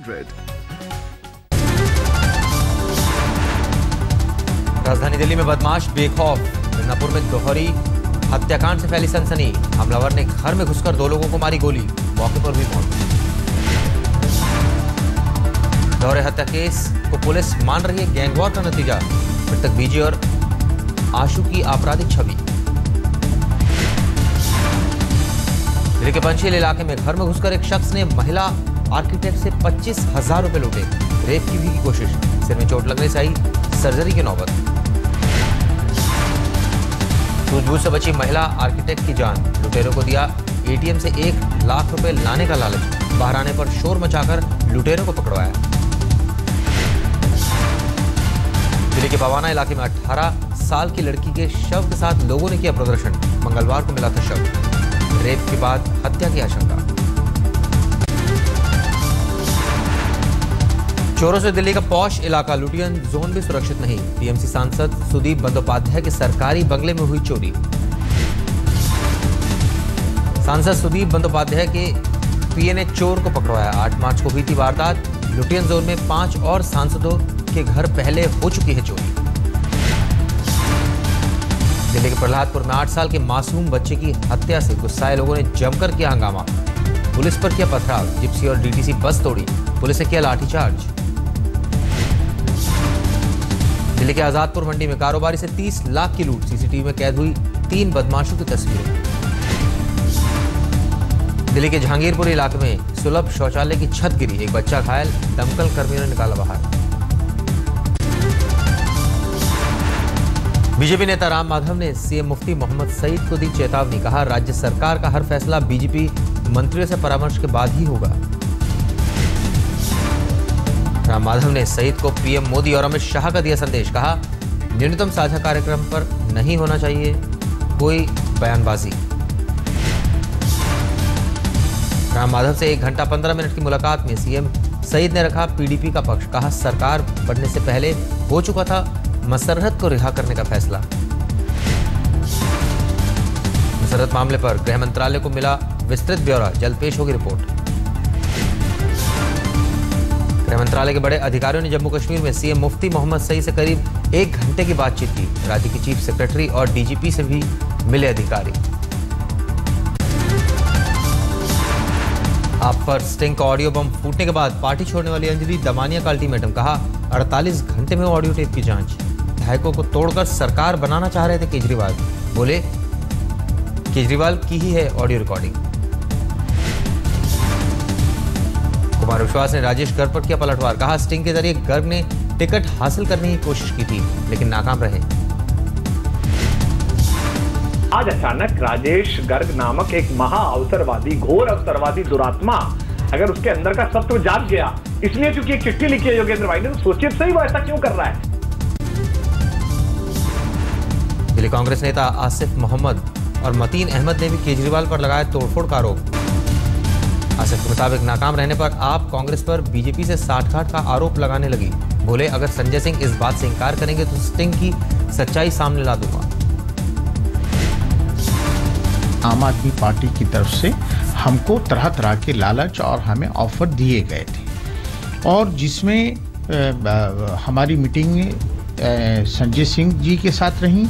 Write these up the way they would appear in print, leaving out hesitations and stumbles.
100. राजधानी दिल्ली में बदमाश बेखौफ। मिदनापुर में दोहरी हत्याकांड से फैली सनसनी। हमलावर ने घर में घुसकर 2 लोगों को मारी गोली, मौके पर हुई मौत। दोहरे हत्या केस को पुलिस मान रही है गैंगवॉर का नतीजा। मृतक बीजी और आशु की आपराधिक छवि। दिल्ली के पंचशील इलाके में घर में घुसकर एक शख्स ने महिला आर्किटेक्ट से 25,000 रुपए लूटे। रेप की भी कोशिश। सिर में चोट लगने से आई सर्जरी की नौबत। सूझबूझ से बची महिला आर्किटेक्ट की जान। लुटेरों को दिया एटीएम से 1 लाख रुपए लाने का लालच। बाहर आने पर शोर मचाकर लुटेरों को पकड़वाया। दिल्ली के बवाना इलाके में 18 साल की लड़की के शव के साथ लोगों ने किया प्रदर्शन। मंगलवार को मिला था शव। रेप के बाद हत्या की आशंका। चोरों से दिल्ली का पॉश इलाका लुटियन जोन भी सुरक्षित नहीं। टीएमसी सांसद सुदीप बंदोपाध्याय के सरकारी बंगले में हुई चोरी। सांसद सुदीप बंदोपाध्याय के पीए ने चोर को पकड़वाया। 8 मार्च को हुई थी वारदात। लुटियन जोन में 5 और सांसदों के घर पहले हो चुकी है चोरी। दिल्ली के प्रहलादपुर में 8 साल के मासूम बच्चे की हत्या से गुस्साए लोगों ने जमकर किया हंगामा। पुलिस पर किया पथराव। जिप्सी और डीटीसी बस तोड़ी। पुलिस ने किया लाठीचार्ज। दिल्ली के आजादपुर मंडी में कारोबारी से 30 लाख की लूट। सीसीटीवी में कैद हुई 3 बदमाशों की तस्वीरें। दिल्ली के जहांगीरपुर इलाके में सुलभ शौचालय की छत गिरी। एक बच्चा घायल। दमकल कर्मियों ने निकाला बाहर। बीजेपी नेता राम माधव ने सीएम मुफ्ती मोहम्मद सईद को दी चेतावनी। कहा, राज्य सरकार का हर फैसला बीजेपी मंत्रियों से परामर्श के बाद ही होगा। राम माधव ने सईद को पीएम मोदी और अमित शाह का दिया संदेश। कहा, न्यूनतम साझा कार्यक्रम पर नहीं होना चाहिए कोई बयानबाजी। राम माधव से 1 घंटा 15 मिनट की मुलाकात में सीएम सईद ने रखा पीडीपी का पक्ष। कहा, सरकार बनने से पहले हो चुका था मसर्रत को रिहा करने का फैसला। मसर्रत मामले पर गृह मंत्रालय को मिला विस्तृत ब्यौरा। जल्द पेश होगी रिपोर्ट। गृह मंत्रालय के बड़े अधिकारियों ने जम्मू कश्मीर में सीएम मुफ्ती मोहम्मद सईद से करीब 1 घंटे की बातचीत की। राज्य की चीफ सेक्रेटरी और डीजीपी से भी मिले अधिकारी। आप पर स्टिंग का ऑडियो बम फूटने के बाद पार्टी छोड़ने वाली अंजलि दमानिया का अल्टीमेटम। कहा, 48 घंटे में ऑडियो टेप की जांच। विधायकों को तोड़कर सरकार बनाना चाह रहे थे केजरीवाल। बोले, केजरीवाल की ही है ऑडियो रिकॉर्डिंग। कुमार विश्वास ने राजेश गर्ग पर किया पलटवार। कहा, स्टिंग के जरिए गर्ग ने टिकट हासिल करने की कोशिश की थी लेकिन नाकाम रहे। आज अचानक राजेश गर्ग नामक एक महा अवसरवादी, घोर अवसरवादी दुरात्मा अगर उसके अंदर का सत्व जाग गया, इसलिए क्योंकि एक चिट्ठी लिखी है योगेंद्र भाई ने, तो सोचिए सही वो ऐसा क्यों कर रहा है। दिल्ली कांग्रेस नेता आसिफ मोहम्मद और मतीन अहमद ने भी केजरीवाल पर लगाया तोड़फोड़ का आरोप। आसिफ के मुताबिक नाकाम रहने पर आप कांग्रेस पर बीजेपी से साठगांठ का आरोप लगाने लगी। बोले, अगर संजय सिंह इस बात से इंकार करेंगे तो स्टिंग की सच्चाई सामने ला दूंगा। आम आदमी पार्टी की तरफ से हमको तरह तरह के लालच और हमें ऑफर दिए गए थे और जिसमें हमारी मीटिंग संजय सिंह जी के साथ रही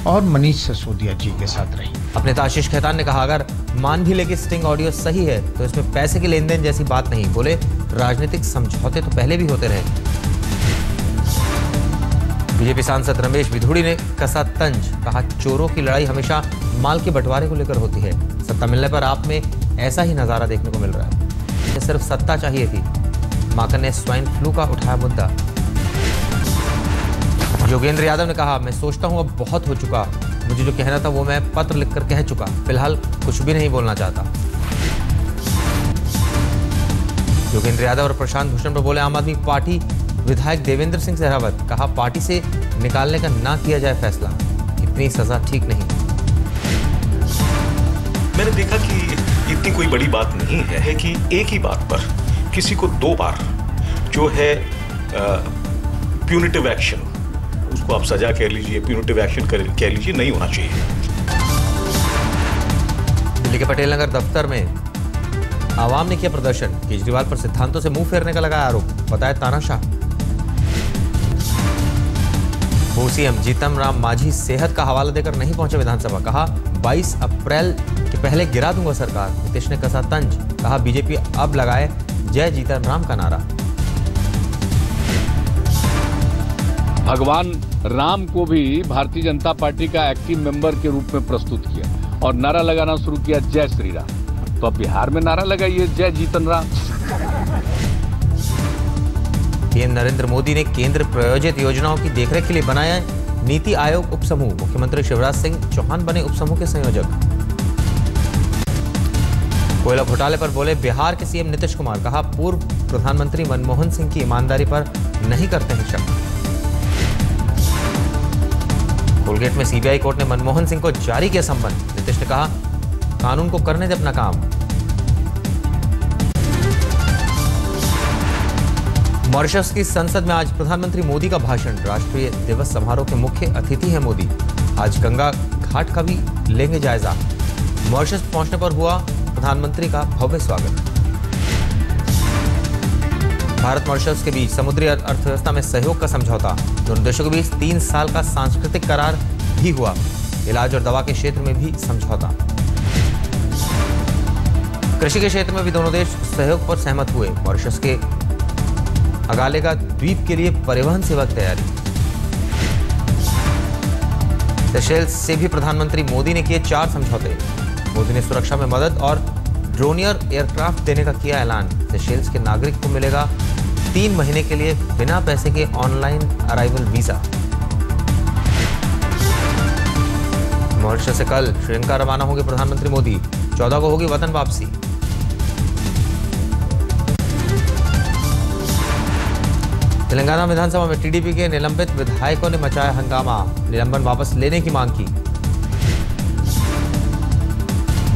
और मनीष सिसोदिया जी के साथ रही। अपने नेता आशीष खेतान ने कहा, अगर मान भी ले कि स्टिंग ऑडियो सही है तो इसमें पैसे के लेन देन जैसी बात नहीं। बोले, राजनीतिक समझौते तो पहले भी होते रहे। बीजेपी सांसद रमेश विधुड़ी ने कसा तंज। कहा, चोरों की लड़ाई हमेशा माल के बंटवारे को लेकर होती है। सत्ता मिलने पर आप में ऐसा ही नजारा देखने को मिल रहा है। सिर्फ सत्ता चाहिए थी। माकन ने स्वाइन फ्लू का उठाया मुद्दा। योगेंद्र यादव ने कहा, मैं सोचता हूं अब बहुत हो चुका। मुझे जो कहना था वो मैं पत्र लिखकर कह चुका। फिलहाल कुछ भी नहीं बोलना चाहता। योगेंद्र यादव और प्रशांत भूषण पर बोले आम आदमी पार्टी विधायक देवेंद्र सिंह सहरावत। कहा, पार्टी से निकालने का ना किया जाए फैसला। इतनी सजा ठीक नहीं। मैंने देखा कि इतनी कोई बड़ी बात नहीं है कि एक ही बात पर किसी को 2 बार जो है प्यूनिटिव एक्शन, उसको आप सजा कह लीजिए, प्यूनिटिव एक्शन कह लीजिए, नहीं होना चाहिए। दिल्ली के पटेल नगर दफ्तर में आवाम ने किया प्रदर्शन, केजरीवाल पर सिद्धांतों से मुंह फेरने का लगाया आरोप, बताया तानाशाह। पूर्व सीएम जीतन राम मांझी सेहत का हवाला देकर नहीं पहुंचे विधानसभा, कहा 22 अप्रैल के पहले गिरा दूंगा सरकार। नीतीश ने कसा तंज, कहा बीजेपी अब लगाए जय जीतन राम का नारा। भगवान राम को भी भारतीय जनता पार्टी का एक्टिव मेंबर के रूप में प्रस्तुत किया और नारा लगाना शुरू किया जय श्री राम। तो अब बिहार में नारा लगाइए जय जीतन राम। पीएम नरेंद्र मोदी ने केंद्र प्रायोजित योजनाओं की देखरेख के लिए बनाया नीति आयोग उपसमूह, मुख्यमंत्री शिवराज सिंह चौहान बने उपसमूह के संयोजक। कोयला घोटाले पर बोले बिहार के सीएम नीतीश कुमार, कहा पूर्व प्रधानमंत्री मनमोहन सिंह की ईमानदारी पर नहीं करते हैं शक। कोलगेट में सीबीआई कोर्ट ने मनमोहन सिंह को जारी किया समन, नीतीश ने कहा कानून को करने दे अपना काम। मॉरिशस की संसद में आज प्रधानमंत्री मोदी का भाषण, राष्ट्रीय दिवस समारोह के मुख्य अतिथि हैं मोदी। आज गंगा घाट का भी लेंगे जायजा। मॉरिशस पहुंचने पर हुआ प्रधानमंत्री का भव्य स्वागत। भारत मॉरिशस के बीच समुद्री अर्थव्यवस्था में सहयोग का समझौता, दोनों देशों के बीच 3 साल का सांस्कृतिक करार भी हुआ। इलाज और दवा के क्षेत्र में भी समझौता। कृषि के क्षेत्र में भी दोनों देश सहयोग पर सहमत हुए। मॉरिशस के अगालेगा द्वीप के लिए परिवहन सेवा की तैयारी। सेशेल्स से भी प्रधानमंत्री मोदी ने किए 4 समझौते। मोदी ने सुरक्षा में मदद और ड्रोनियर एयरक्राफ्ट देने का किया ऐलान। सेशेल्स के नागरिक को मिलेगा 3 महीने के लिए बिना पैसे के ऑनलाइन अराइवल वीजा। मॉरिशस से कल श्रीलंका रवाना होंगे प्रधानमंत्री मोदी, 14 को होगी वतन वापसी। तेलंगाना विधानसभा में टीडीपी के निलंबित विधायकों ने मचाया हंगामा, निलंबन वापस लेने की मांग की।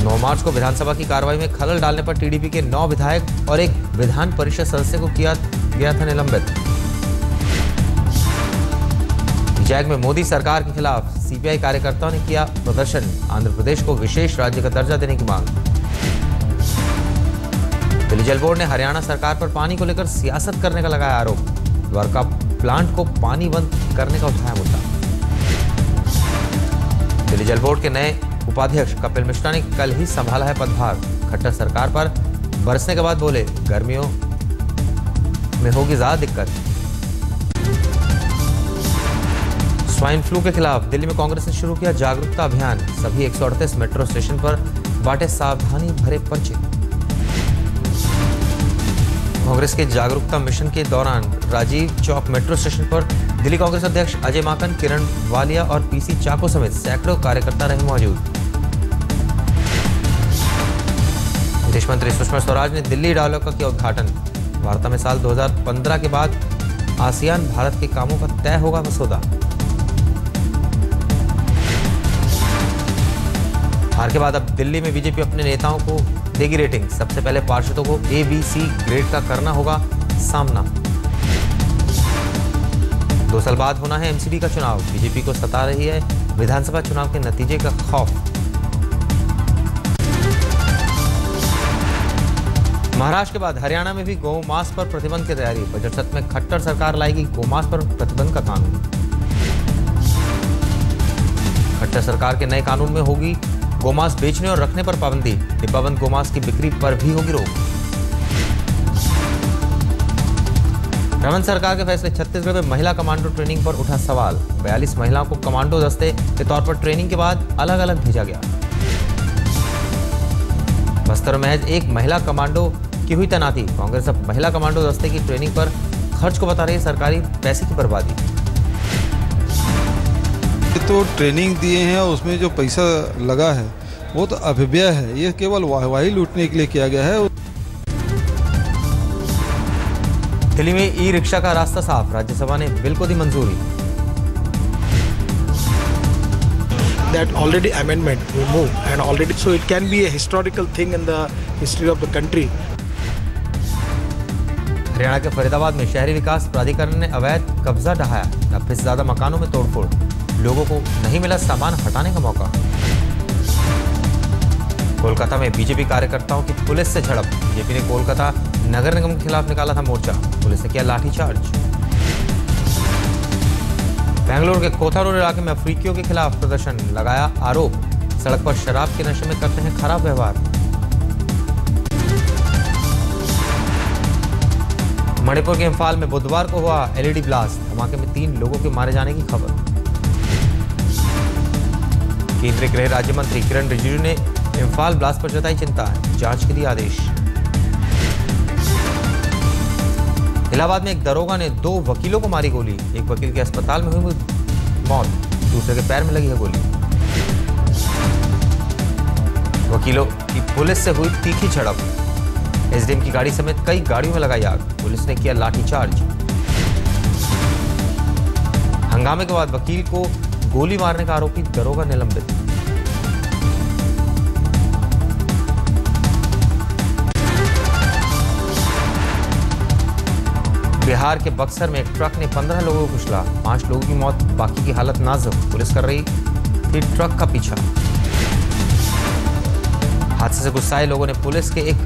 9 मार्च को विधानसभा की कार्रवाई में खलल डालने पर टीडीपी के 9 विधायक और एक विधान परिषद सदस्य को किया गया था निलंबित। जैग में मोदी सरकार के खिलाफ सीपीआई कार्यकर्ताओं ने किया प्रदर्शन, आंध्र प्रदेश को विशेष राज्य का दर्जा देने की मांग। दिल्ली जल बोर्ड ने हरियाणा सरकार पर पानी को लेकर सियासत करने का लगाया आरोप, द्वारका प्लांट को पानी बंद करने का उठाया मुद्दा। दिल्ली जल बोर्ड के नए उपाध्यक्ष कपिल मिश्रा ने कल ही संभाला है पदभार। खट्टर सरकार पर बरसने के बाद बोले गर्मियों में होगी ज्यादा दिक्कत। स्वाइन फ्लू के खिलाफ दिल्ली में कांग्रेस ने शुरू किया जागरूकता अभियान, सभी 138 मेट्रो स्टेशन पर बांटे सावधानी भरे पर्चे। कांग्रेस के जागरूकता मिशन के दौरान राजीव चौक मेट्रो स्टेशन पर दिल्ली कांग्रेस अध्यक्ष अजय माकन, किरण वालिया और पीसी चाको समेत सैकड़ों कार्यकर्ता रहे मौजूद। विदेश मंत्री सुषमा स्वराज ने दिल्ली डायलॉग का किया उद्घाटन। वार्ता में साल 2015 के बाद आसियान भारत के कामों का तय होगा मसौदा। हार के बाद अब दिल्ली में बीजेपी अपने नेताओं को देगी रेटिंग, सबसे पहले पार्षदों को ABC ग्रेड का करना होगा सामना। 2 साल बाद होना है MCD का चुनाव, बीजेपी को सता रही है विधानसभा चुनाव के नतीजे का खौफ। महाराष्ट्र के बाद हरियाणा में भी गौमांस पर प्रतिबंध की तैयारी, बजट सत्र में खट्टर सरकार लाएगी गौमांस पर प्रतिबंध का कानून। खट्टर सरकार के नए कानून में होगी गोमांस बेचने और रखने पर पाबंदी, डिब्बाबंद गोमांस की बिक्री पर भी होगी रोक। रमन सरकार के फैसले, छत्तीसगढ़ में महिला कमांडो ट्रेनिंग पर उठा सवाल। 42 महिलाओं को कमांडो दस्ते के तौर पर ट्रेनिंग के बाद अलग अलग भेजा गया। बस्तर में महज एक महिला कमांडो की हुई तैनाती, कांग्रेस अब महिला कमांडो दस्ते की ट्रेनिंग पर खर्च को बता रही है सरकारी पैसे की बर्बादी। तो ट्रेनिंग दिए हैं और उसमें जो पैसा लगा है वो तो अपव्यय है, ये केवल वाहवाही लूटने के लिए किया गया है। दिल्ली में ई-रिक्शा का रास्ता साफ, राज्यसभा ने बिल को दी मंजूरी। That already amendment removed and already so it can be a historical thing in the history of the country. Haryana के फरीदाबाद में शहरी विकास प्राधिकरण ने अवैध कब्जा ढहाया, 90 से ज्यादा मकानों में तोड़फोड़, लोगों को नहीं मिला सामान हटाने का मौका। कोलकाता में बीजेपी कार्यकर्ताओं की पुलिस से झड़प। बीजेपी ने कोलकाता नगर निगम के खिलाफ निकाला था मोर्चा, पुलिस ने किया लाठीचार्ज। बेंगलुरु के कोथा रोड इलाके में अफ्रीकियों के खिलाफ प्रदर्शन, लगाया आरोप सड़क पर शराब के नशे में करते हैं खराब व्यवहार। मणिपुर के इम्फाल में बुधवार को हुआ एलईडी ब्लास्ट, धमाके में 3 लोगों के मारे जाने की खबर। केंद्रीय गृह राज्य मंत्री किरण रिजिजू ने इम्फाल ब्लास्ट पर जताई चिंता, जांच के लिए आदेश। इलाहाबाद में एक दरोगा ने 2 वकीलों को मारी गोली, एक वकील के अस्पताल में हुई मौत, दूसरे के पैर में लगी है गोली। वकीलों की पुलिस से हुई तीखी झड़प, एसडीएम की गाड़ी समेत कई गाड़ियों में लगाई आग, पुलिस ने किया लाठीचार्ज। हंगामे के बाद वकील को गोली मारने का आरोपी दरोगा निलंबित। बिहार के बक्सर में एक ट्रक ने 15 लोगों को कुचला, 5 लोगों की मौत, बाकी की हालत नाजुक, पुलिस कर रही थी ट्रक का पीछा। हादसे से गुस्साए लोगों ने पुलिस के एक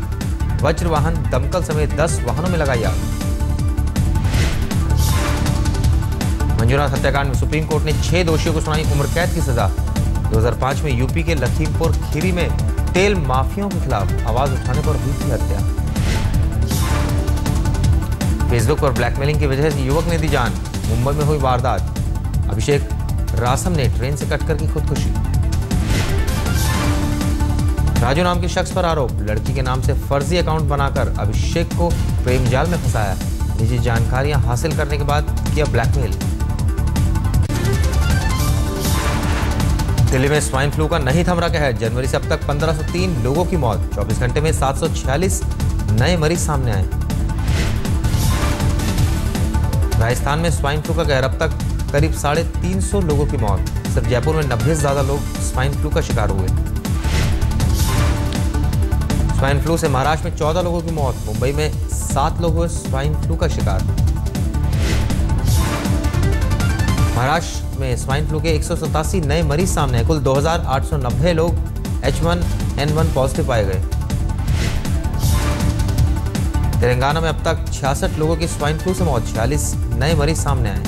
वज्र वाहन, दमकल समेत 10 वाहनों में लगाई आग। मंजूनाथ हत्याकांड में सुप्रीम कोर्ट ने 6 दोषियों को सुनाई उम्र कैद की सजा। 2005 में यूपी के लखीमपुर खीरी में तेल माफियाओं के खिलाफ आवाज उठाने पर हुई थी हत्या। फेसबुक पर ब्लैकमेलिंग की वजह से युवक ने दी जान, मुंबई में हुई वारदात। अभिषेक रासम ने ट्रेन से कटकर की खुदकुशी। राजू नाम के शख्स पर आरोप, लड़की के नाम से फर्जी अकाउंट बनाकर अभिषेक को प्रेम जाल में फंसाया, निजी जानकारियां हासिल करने के बाद किया ब्लैकमेल। दिल्ली में स्वाइन फ्लू का नहीं थम रहा कहर, जनवरी से अब तक 1503 लोगों की मौत, 24 घंटे में 746 नए मरीज सामने आए। राजस्थान में स्वाइन फ्लू का कहर, अब तक करीब 350 लोगों की मौत, सिर्फ जयपुर में 90 से ज्यादा लोग स्वाइन फ्लू का शिकार हुए। स्वाइन फ्लू से महाराष्ट्र में 14 लोगों की मौत, मुंबई में 7 लोग हुए स्वाइन फ्लू का शिकार। महाराष्ट्र में स्वाइन फ्लू के 187 नए मरीज सामने आए, कुल 2890 लोग H1N1 पॉजिटिव पाए गए। तेलंगाना में अब तक 66 लोगों की स्वाइन फ्लू से मौत, 46 नए मरीज सामने आए।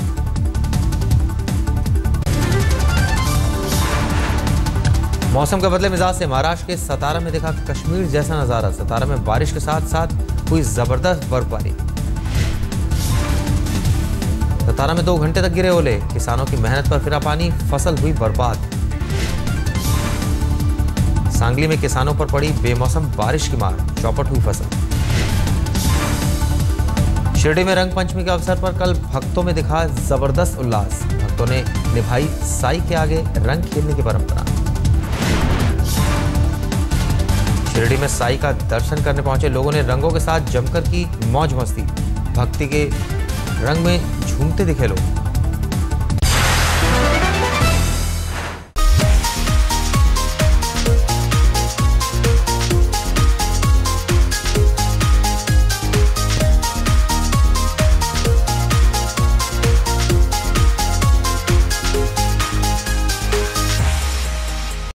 मौसम के बदले मिजाज से महाराष्ट्र के सतारा में देखा कश्मीर जैसा नजारा, सतारा में बारिश के साथ साथ हुई जबरदस्त बर्फबारी। सतारा में 2 घंटे तक गिरे ओले, किसानों की मेहनत पर फिरा पानी, फसल हुई बर्बाद। सांगली में किसानों पर पड़ी बेमौसम बारिश की मार, चौपट हुई फसल। शिरडी में रंग पंचमी के अवसर पर कल भक्तों में दिखा जबरदस्त उल्लास, भक्तों ने निभाई साई के आगे रंग खेलने की परंपरा। शिरडी में साई का दर्शन करने पहुंचे लोगों ने रंगों के साथ जमकर की मौज मस्ती, भक्ति के रंग में झूमते दिखे लोग।